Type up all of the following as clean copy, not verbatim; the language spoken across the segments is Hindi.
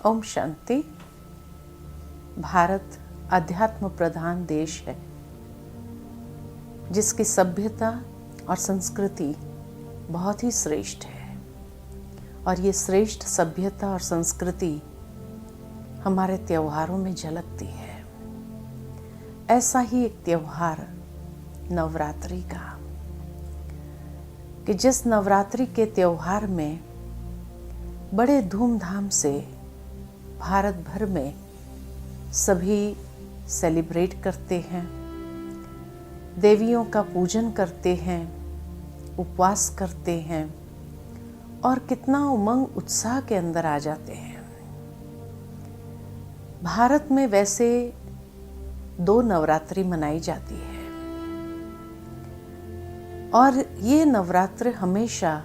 ओम शांति। भारत अध्यात्म प्रधान देश है जिसकी सभ्यता और संस्कृति बहुत ही श्रेष्ठ है, और ये श्रेष्ठ सभ्यता और संस्कृति हमारे त्योहारों में झलकती है। ऐसा ही एक त्योहार नवरात्रि का, कि जिस नवरात्रि के त्योहार में बड़े धूमधाम से भारत भर में सभी सेलिब्रेट करते हैं, देवियों का पूजन करते हैं, उपवास करते हैं और कितना उमंग उत्साह के अंदर आ जाते हैं। भारत में वैसे 2 नवरात्रि मनाई जाती है और ये नवरात्र हमेशा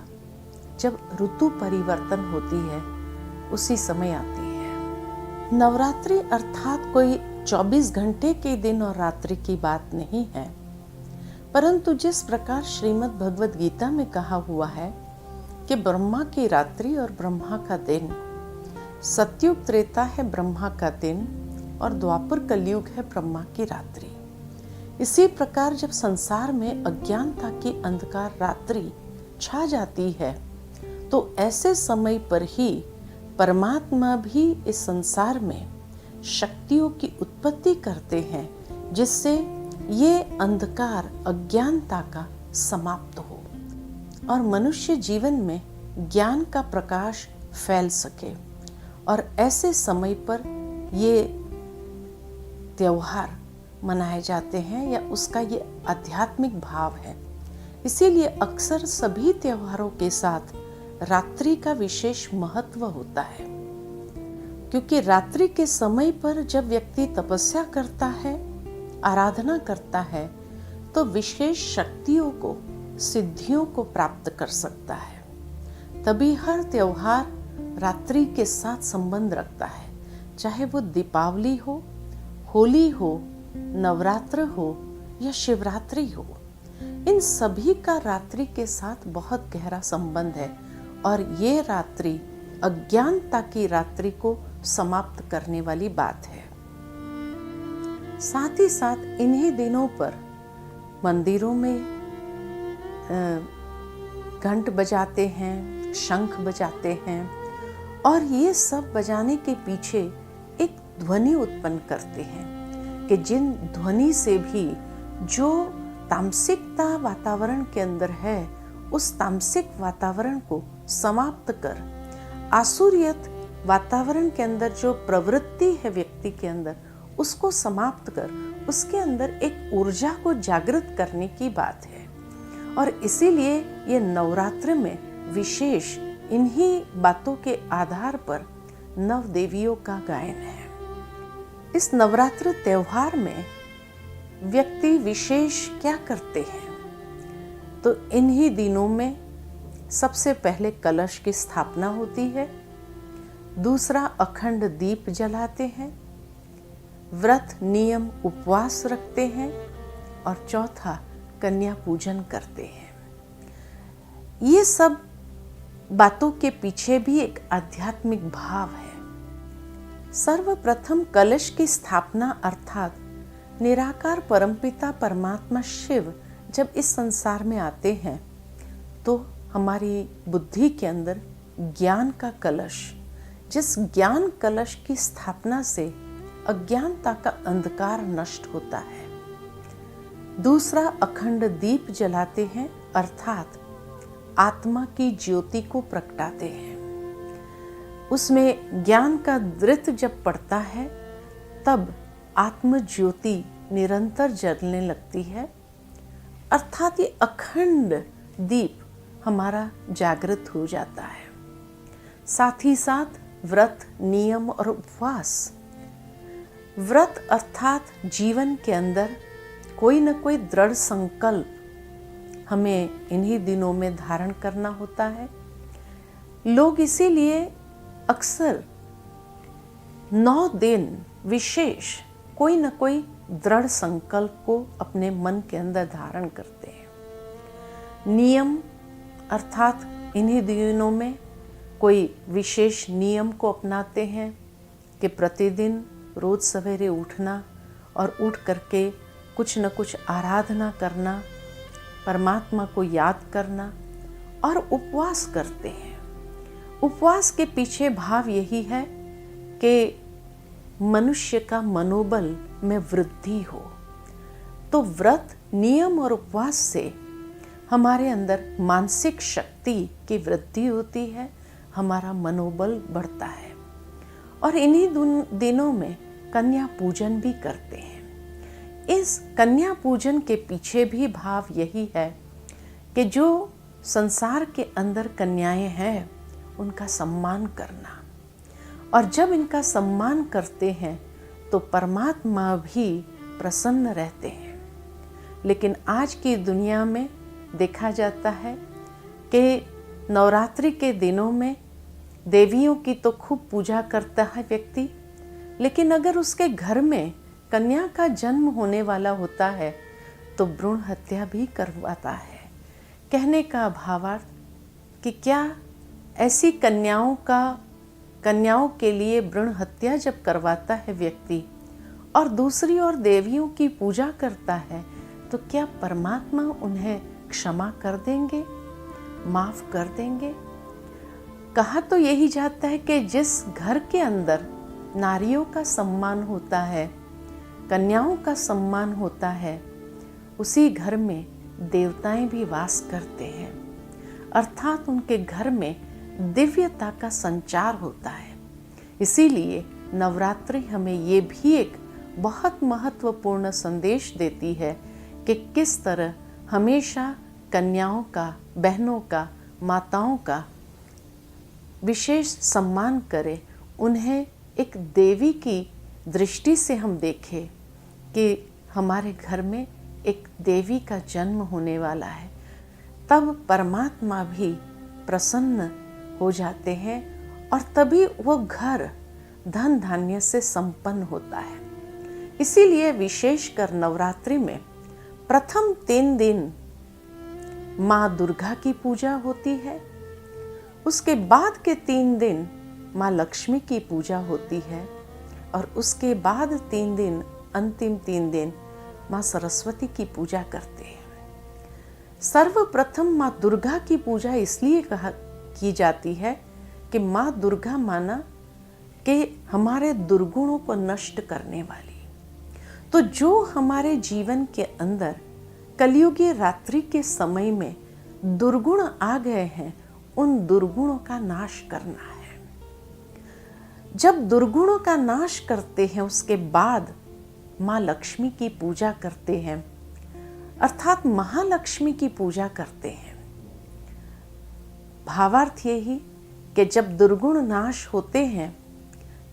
जब ऋतु परिवर्तन होती है उसी समय आती है। नवरात्रि अर्थात कोई 24 घंटे के दिन और रात्रि की बात नहीं है, परंतु जिस प्रकार श्रीमद् भगवद गीता में कहा हुआ है कि ब्रह्मा की रात्रि और ब्रह्मा का दिन, सतयुग त्रेता है ब्रह्मा का दिन और द्वापर कलयुग है ब्रह्मा की रात्रि। इसी प्रकार जब संसार में अज्ञानता की अंधकार रात्रि छा जाती है तो ऐसे समय पर ही परमात्मा भी इस संसार में शक्तियों की उत्पत्ति करते हैं, जिससे ये अंधकार अज्ञानता का समाप्त हो और मनुष्य जीवन में ज्ञान का प्रकाश फैल सके। और ऐसे समय पर ये त्योहार मनाए जाते हैं या उसका ये आध्यात्मिक भाव है। इसीलिए अक्सर सभी त्योहारों के साथ रात्रि का विशेष महत्व होता है, क्योंकि रात्रि के समय पर जब व्यक्ति तपस्या करता है, आराधना करता है, तो विशेष शक्तियों को, सिद्धियों को प्राप्त कर सकता है। तभी हर त्योहार रात्रि के साथ संबंध रखता है, चाहे वो दीपावली हो, होली हो, नवरात्र हो या शिवरात्रि हो। इन सभी का रात्रि के साथ बहुत गहरा संबंध है और ये रात्रि अज्ञानता की रात्रि को समाप्त करने वाली बात है। साथ ही साथ इन्हीं दिनों पर मंदिरों में घंट बजाते हैं, शंख बजाते हैं और ये सब बजाने के पीछे एक ध्वनि उत्पन्न करते हैं कि जिन ध्वनि से भी जो तामसिकता वातावरण के अंदर है, उस तामसिक वातावरण को समाप्त कर आसुरियत वातावरण के अंदर जो प्रवृत्ति है व्यक्ति के अंदर, उसको समाप्त कर उसके अंदर एक ऊर्जा को जागृत करने की बात है। और इसीलिए ये नवरात्र में विशेष इन्हीं बातों के आधार पर नव देवियों का गायन है। इस नवरात्र त्योहार में व्यक्ति विशेष क्या करते हैं, तो इन्हीं दिनों में सबसे पहले कलश की स्थापना होती है, दूसरा अखंड दीप जलाते हैं, व्रत नियम उपवास रखते हैं और चौथा कन्या पूजन करते हैं। ये सब बातों के पीछे भी एक आध्यात्मिक भाव है। सर्वप्रथम कलश की स्थापना अर्थात निराकार परमपिता परमात्मा शिव जब इस संसार में आते हैं तो हमारी बुद्धि के अंदर ज्ञान का कलश, जिस ज्ञान कलश की स्थापना से अज्ञानता का अंधकार नष्ट होता है। दूसरा अखंड दीप जलाते हैं अर्थात आत्मा की ज्योति को प्रगटाते हैं। उसमें ज्ञान का दृत जब पड़ता है तब आत्म ज्योति निरंतर जलने लगती है, अर्थात ये अखंड दीप हमारा जागृत हो जाता है। साथ ही साथ व्रत नियम और उपवास। व्रत अर्थात जीवन के अंदर कोई न कोई दृढ़ संकल्प हमें इन्हीं दिनों में धारण करना होता है। लोग इसीलिए अक्सर 9 दिन विशेष कोई न कोई दृढ़ संकल्प को अपने मन के अंदर धारण करते हैं। नियम अर्थात इन्हीं दिनों में कोई विशेष नियम को अपनाते हैं, कि प्रतिदिन रोज़ सवेरे उठना और उठ करके कुछ न कुछ आराधना करना, परमात्मा को याद करना और उपवास करते हैं। उपवास के पीछे भाव यही है कि मनुष्य का मनोबल में वृद्धि हो। तो व्रत, नियम और उपवास से हमारे अंदर मानसिक शक्ति की वृद्धि होती है, हमारा मनोबल बढ़ता है। और इन्हीं दिनों में कन्या पूजन भी करते हैं। इस कन्या पूजन के पीछे भी भाव यही है कि जो संसार के अंदर कन्याएं हैं उनका सम्मान करना, और जब इनका सम्मान करते हैं तो परमात्मा भी प्रसन्न रहते हैं। लेकिन आज की दुनिया में देखा जाता है कि नवरात्रि के दिनों में देवियों की तो खूब पूजा करता है व्यक्ति, लेकिन अगर उसके घर में कन्या का जन्म होने वाला होता है तो भ्रूण हत्या भी करवाता है। कहने का भावार्थ कि क्या ऐसी कन्याओं के लिए भ्रूण हत्या जब करवाता है व्यक्ति और दूसरी ओर देवियों की पूजा करता है, तो क्या परमात्मा उन्हें क्षमा कर देंगे, माफ कर देंगे? कहा तो यही जाता है कि जिस घर के अंदर नारियों का सम्मान होता है, कन्याओं का सम्मान होता है, उसी घर में देवताएं भी वास करते हैं, अर्थात उनके घर में दिव्यता का संचार होता है। इसीलिए नवरात्रि हमें ये भी एक बहुत महत्वपूर्ण संदेश देती है कि किस तरह हमेशा कन्याओं का, बहनों का, माताओं का विशेष सम्मान करें, उन्हें एक देवी की दृष्टि से हम देखें कि हमारे घर में एक देवी का जन्म होने वाला है। तब परमात्मा भी प्रसन्न हो जाते हैं और तभी वो घर धन धान्य से संपन्न होता है। इसीलिए विशेषकर नवरात्रि में प्रथम 3 दिन माँ दुर्गा की पूजा होती है, उसके बाद के 3 दिन माँ लक्ष्मी की पूजा होती है, और उसके बाद 3 दिन, अंतिम 3 दिन माँ सरस्वती की पूजा करते हैं। सर्वप्रथम माँ दुर्गा की पूजा इसलिए की जाती है कि माँ दुर्गा माना कि हमारे दुर्गुणों को नष्ट करने वाली। तो जो हमारे जीवन के अंदर कलयुगी रात्रि के समय में दुर्गुण आ गए हैं, उन दुर्गुणों का नाश करना है। जब दुर्गुणों का नाश करते हैं, उसके बाद माँ लक्ष्मी की पूजा करते हैं, अर्थात महालक्ष्मी की पूजा करते हैं। भावार्थ यही कि जब दुर्गुण नाश होते हैं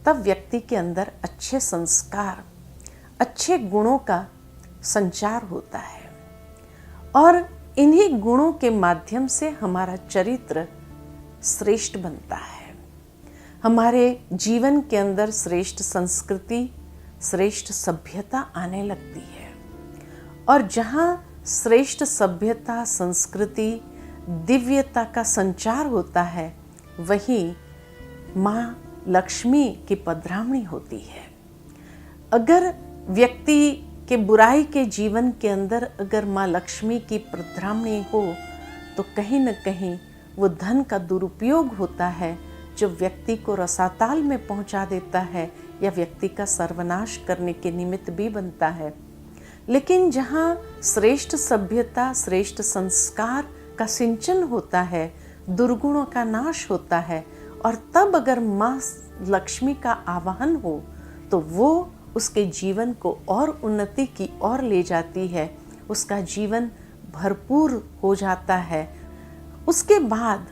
तब व्यक्ति के अंदर अच्छे संस्कार, अच्छे गुणों का संचार होता है, और इन्हीं गुणों के माध्यम से हमारा चरित्र श्रेष्ठ बनता है। हमारे जीवन के अंदर श्रेष्ठ संस्कृति, श्रेष्ठ सभ्यता आने लगती है, और जहाँ श्रेष्ठ सभ्यता, संस्कृति, दिव्यता का संचार होता है, वहीं माँ लक्ष्मी की पधरामणी होती है। अगर व्यक्ति के बुराई के जीवन के अंदर अगर माँ लक्ष्मी की पधरामणी हो तो कहीं न कहीं वो धन का दुरुपयोग होता है, जो व्यक्ति को रसाताल में पहुंचा देता है या व्यक्ति का सर्वनाश करने के निमित्त भी बनता है। लेकिन जहाँ श्रेष्ठ सभ्यता, श्रेष्ठ संस्कार का सिंचन होता है, दुर्गुणों का नाश होता है, और तब अगर माँ लक्ष्मी का आवाहन हो तो वो उसके जीवन को और उन्नति की ओर ले जाती है, उसका जीवन भरपूर हो जाता है। उसके बाद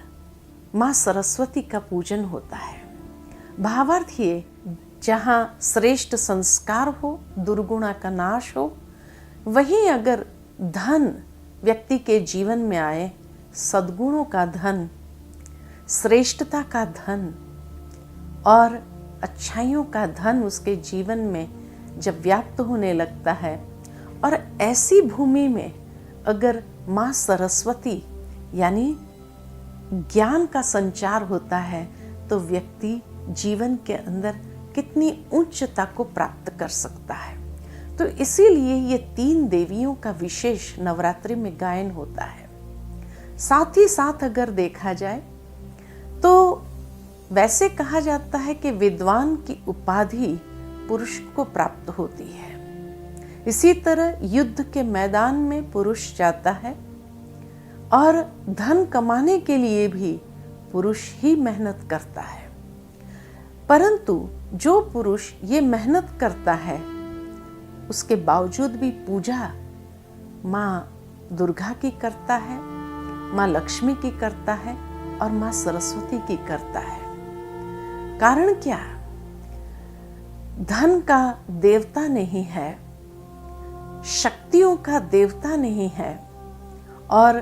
माँ सरस्वती का पूजन होता है। भावार्थ ये, जहाँ श्रेष्ठ संस्कार हो, दुर्गुणा का नाश हो, वहीं अगर धन व्यक्ति के जीवन में आए, सद्गुणों का धन, श्रेष्ठता का धन और अच्छाइयों का धन उसके जीवन में जब व्याप्त होने लगता है, और ऐसी भूमि में अगर माँ सरस्वती यानी ज्ञान का संचार होता है, तो व्यक्ति जीवन के अंदर कितनी उच्चता को प्राप्त कर सकता है। तो इसीलिए ये 3 देवियों का विशेष नवरात्रि में गायन होता है। साथ ही साथ अगर देखा जाए तो वैसे कहा जाता है कि विद्वान की उपाधि पुरुष को प्राप्त होती है। इसी तरह युद्ध के मैदान में पुरुष जाता है और धन कमाने के लिए भी पुरुष ही मेहनत करता है। परंतु जो पुरुष ये मेहनत करता है उसके बावजूद भी पूजा माँ दुर्गा की करता है, माँ लक्ष्मी की करता है और माँ सरस्वती की करता है। कारण क्या? धन का देवता नहीं है, शक्तियों का देवता नहीं है और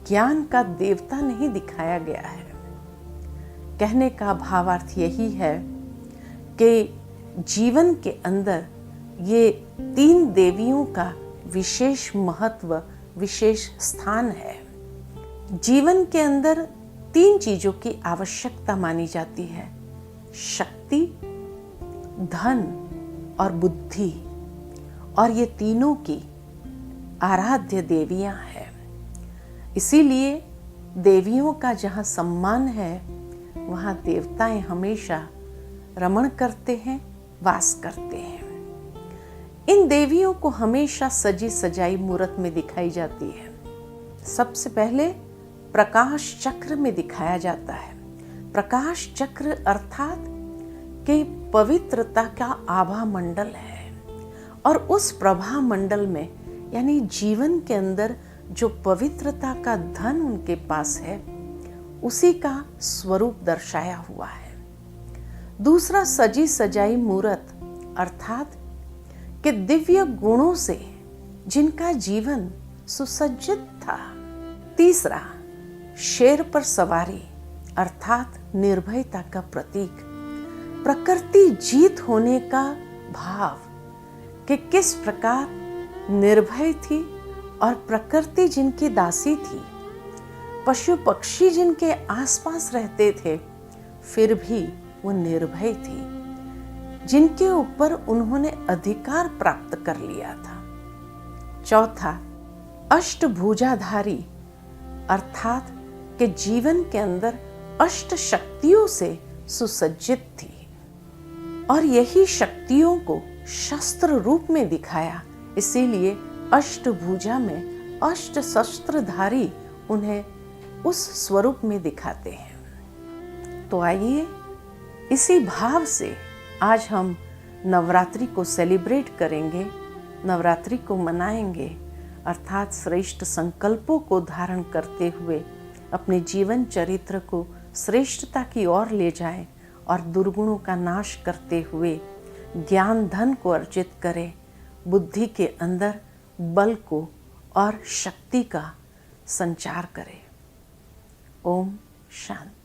ज्ञान का देवता नहीं दिखाया गया है। कहने का भावार्थ यही है कि जीवन के अंदर ये 3 देवियों का विशेष महत्व, विशेष स्थान है। जीवन के अंदर 3 चीजों की आवश्यकता मानी जाती है: शक्ति, धन और बुद्धि। और ये तीनों की आराध्य देवियां हैं। इसीलिए देवियों का जहाँ सम्मान है वहाँ देवताएं हमेशा रमण करते हैं, वास करते हैं। इन देवियों को हमेशा सजी सजाई मूर्त में दिखाई जाती है। सबसे पहले प्रकाश चक्र में दिखाया जाता है। प्रकाश चक्र अर्थात कि पवित्रता का आभा मंडल है और उस प्रभा मंडल में यानी जीवन के अंदर जो पवित्रता का धन उनके पास है उसी का स्वरूप दर्शाया हुआ है। दूसरा सजी सजाई मूर्त अर्थात कि दिव्य गुणों से जिनका जीवन सुसज्जित था। तीसरा शेर पर सवारी अर्थात निर्भयता का प्रतीक, प्रकृति जीत होने का भाव कि किस प्रकार निर्भय थी और प्रकृति जिनकी दासी थी, पशु पक्षी जिनके आसपास रहते थे फिर भी वो निर्भय थी, जिनके ऊपर उन्होंने अधिकार प्राप्त कर लिया था। चौथा अष्टभुजाधारी अर्थात कि जीवन के अंदर अष्ट शक्तियों से सुसज्जित थी और यही शक्तियों को शस्त्र रूप में दिखाया। इसीलिए अष्टभुजा में अष्ट शस्त्रधारी उन्हें उस स्वरूप में दिखाते हैं। तो आइए इसी भाव से आज हम नवरात्रि को सेलिब्रेट करेंगे, नवरात्रि को मनाएंगे, अर्थात श्रेष्ठ संकल्पों को धारण करते हुए अपने जीवन चरित्र को श्रेष्ठता की ओर ले जाएं और दुर्गुणों का नाश करते हुए ज्ञान धन को अर्जित करें, बुद्धि के अंदर बल को और शक्ति का संचार करें। ओम शांति।